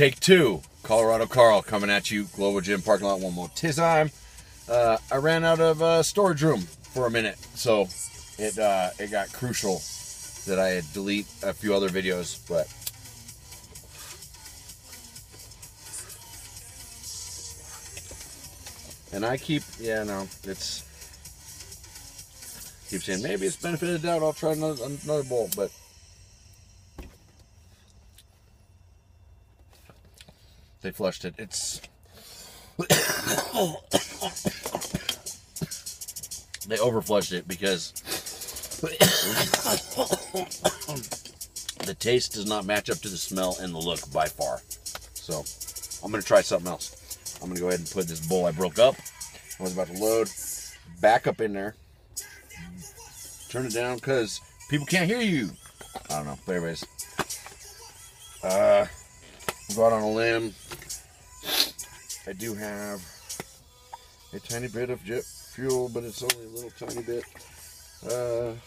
Take two. Colorado Carl coming at you. Globo Gym parking lot one more time. I ran out of storage room for a minute, so it got crucial that I had delete a few other videos, but and I keep keep saying maybe it's benefit of the doubt. I'll try another bowl, but they flushed it. They overflushed it because the taste does not match up to the smell and the look by far. So I'm going to try something else. I'm going to go ahead and put this bowl I broke up. I was about to load back up in there. Turn it down because people can't hear you. I don't know. But anyways, we'll go out on a limb. I do have a tiny bit of jet fuel, but it's only a little tiny bit. Alright,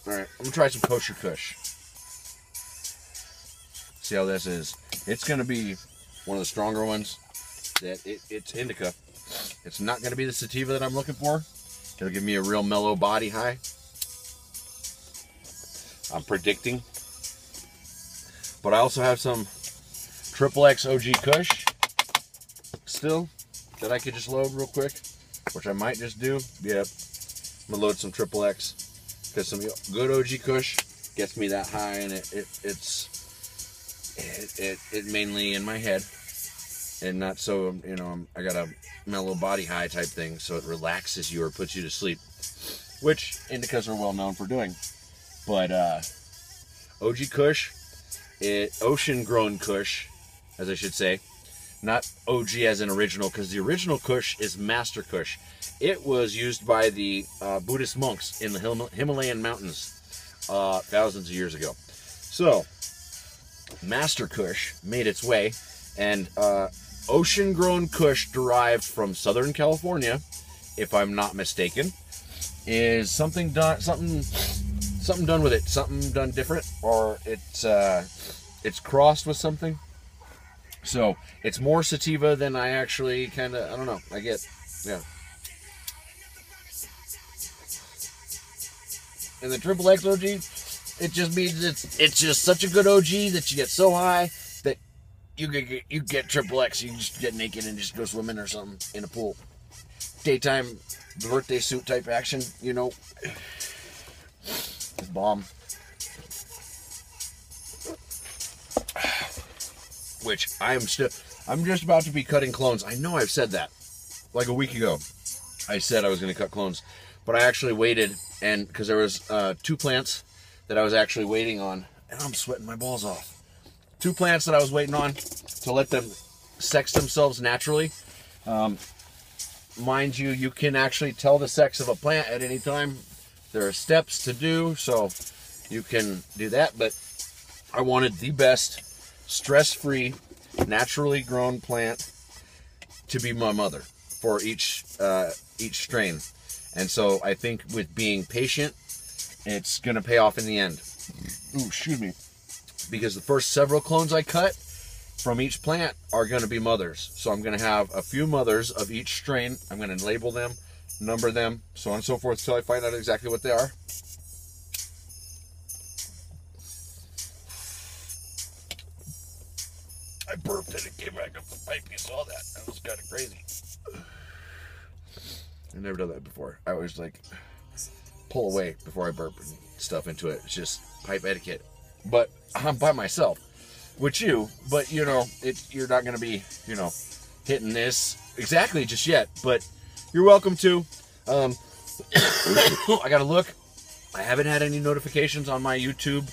I'm going to try some Kosher Kush. See how this is. It's going to be one of the stronger ones. It's indica. It's not going to be the sativa that I'm looking for. It'll give me a real mellow body high. I'm predicting. But I also have some XXX OG Kush still that I could just load real quick, which I might just do. Yep, I'm gonna load some XXX because some good OG Kush gets me that high, and it mainly in my head and not so, I got a mellow body high type thing, so it relaxes you or puts you to sleep, which indicas are well known for doing. But OG Kush, ocean grown Kush, as I should say, not OG as an original, because the original Kush is Master Kush. It was used by the Buddhist monks in the Himalayan mountains thousands of years ago. So Master Kush made its way, and ocean-grown Kush derived from Southern California, if I'm not mistaken, is something done with it, something done different, or it's crossed with something. So it's more sativa than I actually I don't know, I get, yeah. And the XXX OG, it just means it's just such a good OG that you get so high that you get XXX. You can just get naked and just go swimming or something in a pool. Daytime birthday suit type action, It's bomb. Which I'm just about to be cutting clones. I know I've said that like a week ago. I said I was going to cut clones, but I actually waited, and because there was 2 plants that I was actually waiting on, and I'm sweating my balls off. 2 plants that I was waiting on to let them sex themselves naturally. Mind you, you can actually tell the sex of a plant at any time. There are steps to do, so you can do that, but I wanted the best stress-free, naturally grown plant to be my mother for each strain. And so I think with being patient, it's going to pay off in the end. Ooh, excuse me. Because the first several clones I cut from each plant are going to be mothers. So I'm going to have a few mothers of each strain. I'm going to label them, number them, so on and so forth, until I find out exactly what they are. I burped and it came back up the pipe. You saw that. That was kind of crazy. I've never done that before. I always pull away before I burp and stuff into it. It's just pipe etiquette. But I'm by myself with you, but you're not going to be, hitting this exactly just yet, but you're welcome to. I got to look. I haven't had any notifications on my YouTube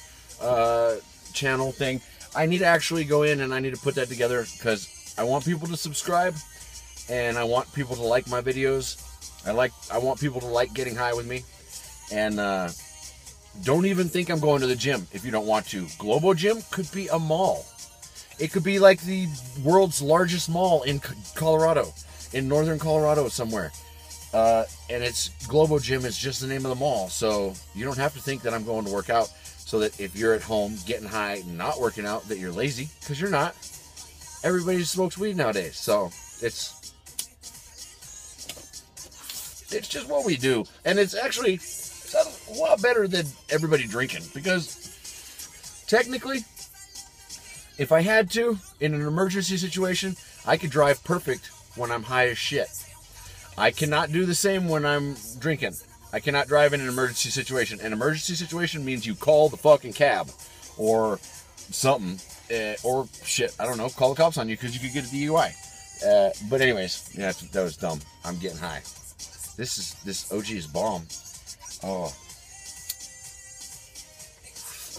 channel thing. I need to actually go in and I need to put that together because I want people to subscribe and I want people to like my videos. I want people to like getting high with me. And don't even think I'm going to the gym if you don't want to. Globo Gym could be a mall. It could be like the world's largest mall in Colorado, in northern Colorado somewhere. And it's Globo Gym is just the name of the mall. So you don't have to think that I'm going to work out. so that if you're at home getting high, not working out, that you're lazy, because you're not. Everybody smokes weed nowadays, so it's just what we do, and it's actually a lot better than everybody drinking, because technically, if I had to, in an emergency situation, I could drive perfect when I'm high as shit. I cannot do the same when I'm drinking. I cannot drive in an emergency situation. An emergency situation means you call the fucking cab or something, or shit, I don't know, call the cops on you because you could get a DUI. But anyways, yeah, that was dumb. I'm getting high. This OG is bomb. Oh,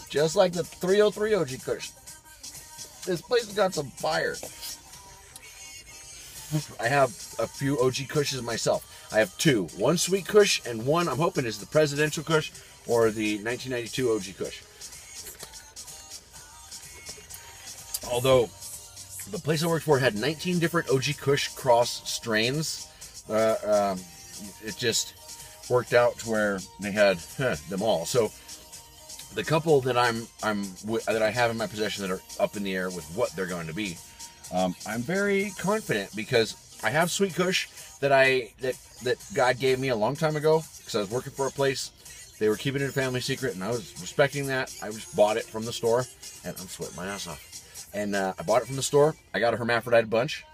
just like the 303 OG Kush. This place has got some fire. I have a few OG Kushes myself. I have two. One Sweet Kush and one I'm hoping is the Presidential Kush or the 1992 OG Kush. Although the place I worked for had 19 different OG Kush cross strains, it just worked out to where they had them all. So the couple that that I have in my possession that are up in the air with what they're going to be, I'm very confident because I have Sweet Kush that God gave me a long time ago because I was working for a place. They were keeping it a family secret, and I was respecting that. I just bought it from the store, and I'm sweating my ass off. And I bought it from the store. I got a hermaphrodite bunch,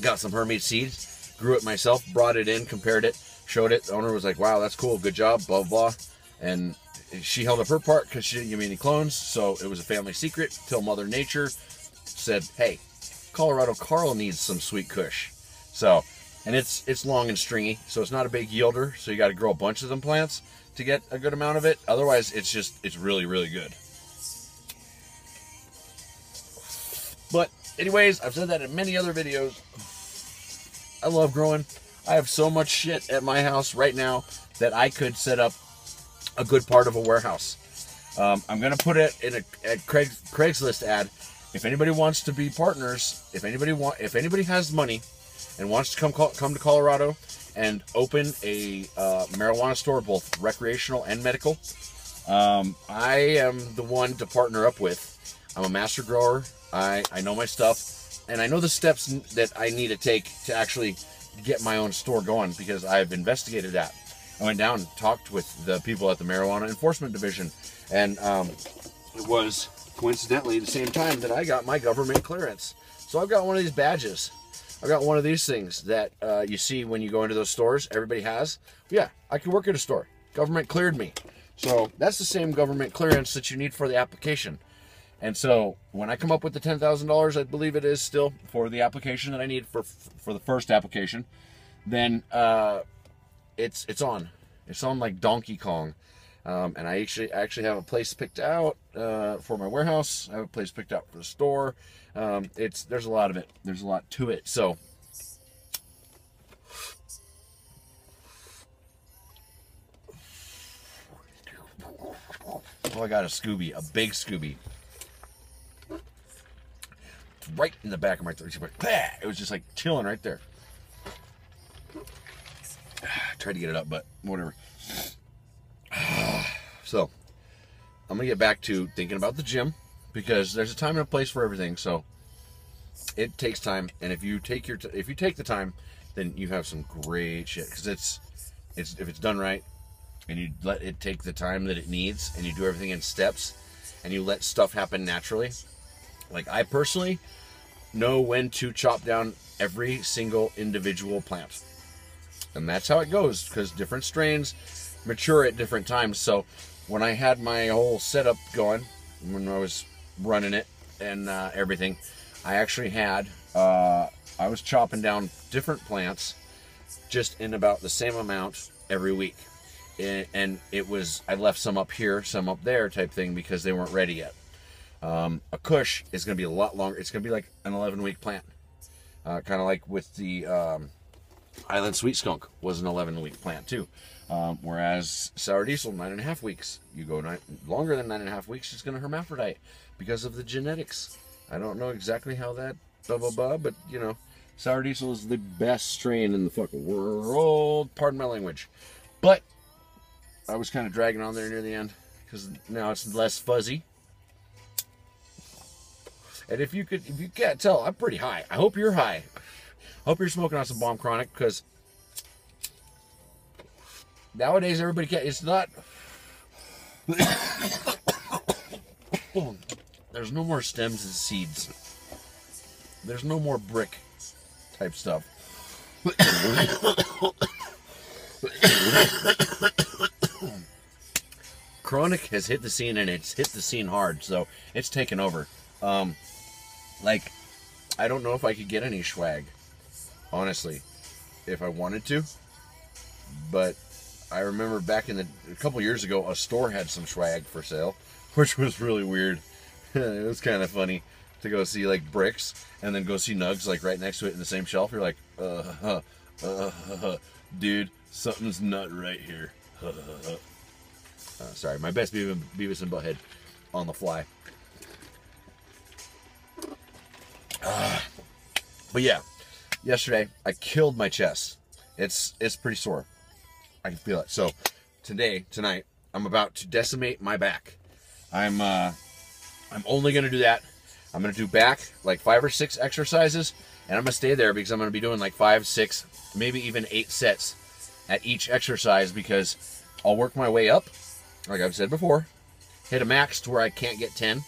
got some Hermes seeds, grew it myself, brought it in, compared it, showed it. The owner was like, "Wow, that's cool, good job," blah blah, and she held up her part because she didn't give me any clones, so it was a family secret till Mother Nature said, "Hey, Colorado Carl needs some Sweet Kush." So, and it's long and stringy, so it's not a big yielder, so you got to grow a bunch of them plants to get a good amount of it. Otherwise, it's really, really good. But anyways, I've said that in many other videos. I love growing. I have so much shit at my house right now that I could set up a good part of a warehouse. I'm gonna put it in a Craigslist ad. If anybody wants to be partners, if anybody has money and wants to come to Colorado and open a marijuana store, both recreational and medical, I am the one to partner up with. I'm a master grower. I know my stuff, and I know the steps that I need to take to actually get my own store going because I've investigated that. I went down and talked with the people at the Marijuana Enforcement Division, and it was coincidentally the same time that I got my government clearance. So I've got one of these badges. I've got one of these things that you see when you go into those stores. Everybody has. Yeah, I can work at a store. Government cleared me. So that's the same government clearance that you need for the application. And so when I come up with the $10,000, I believe it is still for the application that I need for the first application, then it's on. It's on like Donkey Kong. And I actually have a place picked out for my warehouse. I have a place picked out for the store. There's a lot of it. There's a lot to it. So I got a Scooby, a big Scooby. Right in the back of my throat. It was just like chilling right there. Tried to get it up, but whatever. So, I'm gonna get back to thinking about the gym because there's a time and a place for everything. So, it takes time, and if you take the time, then you have some great shit. Because if it's done right, and you let it take the time that it needs, and you do everything in steps, and you let stuff happen naturally. Like I personally know when to chop down every single individual plant, and that's how it goes because different strains mature at different times. So when I had my whole setup going, when I was running it and everything, I actually had I was chopping down different plants just in about the same amount every week, and it was I left some up here, some up there type thing because they weren't ready yet. A Kush is going to be a lot longer. It's going to be like an 11-week plant, kind of like with the Island Sweet Skunk was an 11-week plant too. Whereas Sour Diesel, 9.5 weeks. You go longer than 9.5 weeks, it's going to hermaphrodite because of the genetics. I don't know exactly how that blah blah blah, but you know, Sour Diesel is the best strain in the fucking world. Pardon my language, but I was kind of dragging on there near the end. because now it's less fuzzy. And if you can't tell, I'm pretty high. I hope you're high. I hope you're smoking on some Bomb Chronic, because nowadays everybody can't. It's not. There's no more stems and seeds. There's no more brick type stuff. Chronic has hit the scene, and it's hit the scene hard, so it's taken over. Like, I don't know if I could get any swag, honestly, if I wanted to. But I remember back in a couple years ago, a store had some swag for sale, which was really weird. It was kind of funny to go see like bricks and then go see Nugs like right next to it in the same shelf. You're like, dude, something's not right here. Sorry, my best Beavis and Butthead on the fly. But yeah, yesterday I killed my chest. It's pretty sore. I can feel it. So tonight, I'm about to decimate my back. I'm only gonna do that. I'm gonna do back like 5 or 6 exercises, and I'm gonna stay there because I'm gonna be doing like 5, 6, maybe even 8 sets at each exercise, because I'll work my way up, like I've said before, hit a max to where I can't get 10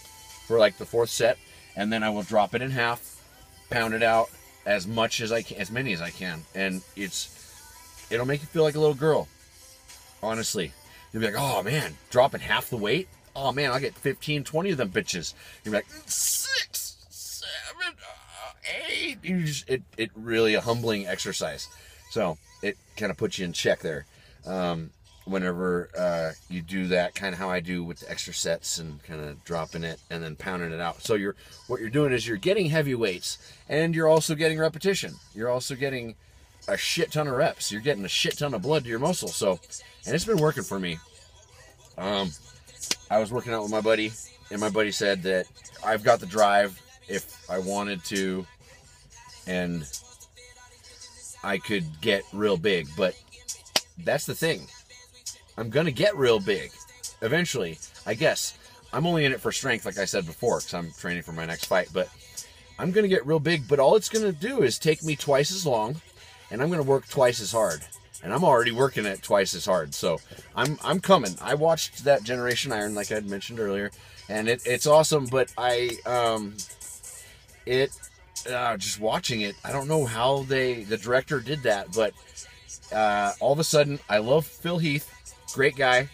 for like the 4th set, and then I will drop it in half, pound it out as much as I can, as many as I can, and it'll make you feel like a little girl. Honestly, you'll be like, oh man, dropping half the weight. Oh man, I'll get 15, 20 of them bitches. You'll be like 6, 7, 8. It really a humbling exercise. So it kind of puts you in check there. Whenever you do that, kind of how I do with the extra sets and kind of dropping it and then pounding it out. So what you're doing is you're getting heavy weights, and you're also getting repetition. You're also getting a shit ton of reps. You're getting a shit ton of blood to your muscle. So, and it's been working for me. I was working out with my buddy, and my buddy said that I've got the drive if I wanted to, and I could get real big. But that's the thing. I'm going to get real big eventually, I guess. I'm only in it for strength, like I said before, because I'm training for my next fight. But I'm going to get real big, but all it's going to do is take me twice as long, and I'm going to work twice as hard. And I'm already working it twice as hard. So I'm coming. I watched that Generation Iron, like I had mentioned earlier, and it's awesome. But just watching it, I don't know how the director did that, but all of a sudden, I love Phil Heath, great guy.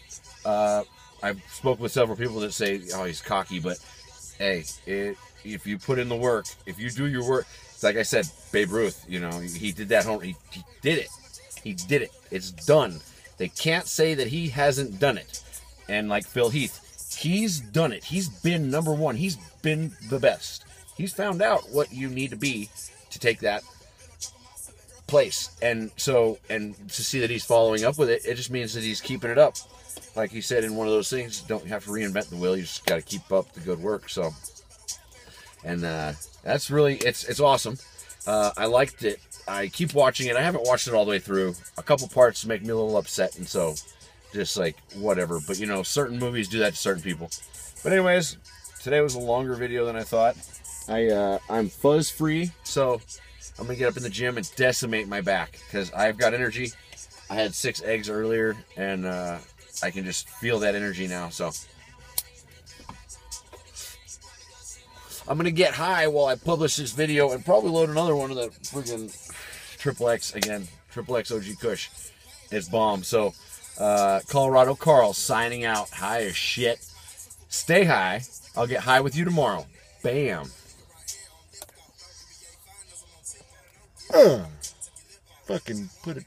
I've spoke with several people that say, oh, he's cocky, but hey, if you put in the work, if you do your work, it's like I said, Babe Ruth, he did that he did it. He did it. It's done. They can't say that he hasn't done it. And like Phil Heath, he's done it. He's been number one. He's been the best. He's found out what you need to be to take that place. And to see that he's following up with it, it just means that he's keeping it up. Like he said in one of those things, don't have to reinvent the wheel. You just got to keep up the good work. So, and that's really, it's awesome. I liked it. I keep watching it. I haven't watched it all the way through. A couple parts make me a little upset, and so just like whatever. But certain movies do that to certain people. But anyways, today was a longer video than I thought. I'm fuzz free, so I'm gonna get up in the gym and decimate my back because I've got energy. I had 6 eggs earlier, and I can just feel that energy now. So I'm gonna get high while I publish this video and probably load another one of the freaking XXX again. XXX OG Kush. It's bomb. So Colorado Carl signing out. High as shit. Stay high. I'll get high with you tomorrow. Bam. Fucking put it.